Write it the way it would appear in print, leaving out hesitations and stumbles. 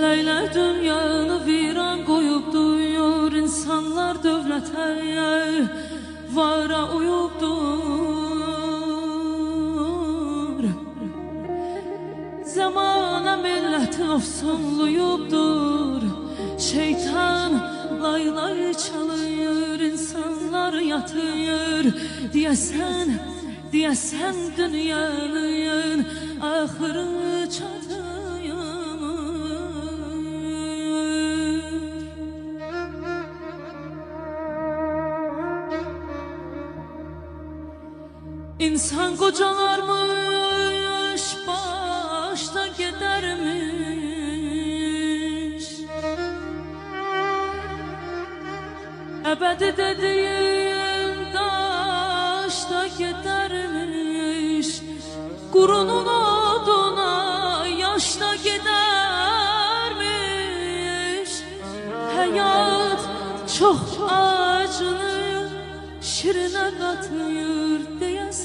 Mələklər dünyanı viran qoyub duyur, insanlar dövlətə vara uyubdur. Zamana milləti ofsunluyubdur, şeytan laylay çalır, insanlar yatır. Deyəsən dünyanın axırı çatır. İnsan qocalarmış, başda gedərmiş. Əbədi dediyin daşda gedərmiş. Qurunun oduna yaşda gedərmiş. Həyat çox acını şirinə qatır deyəsən.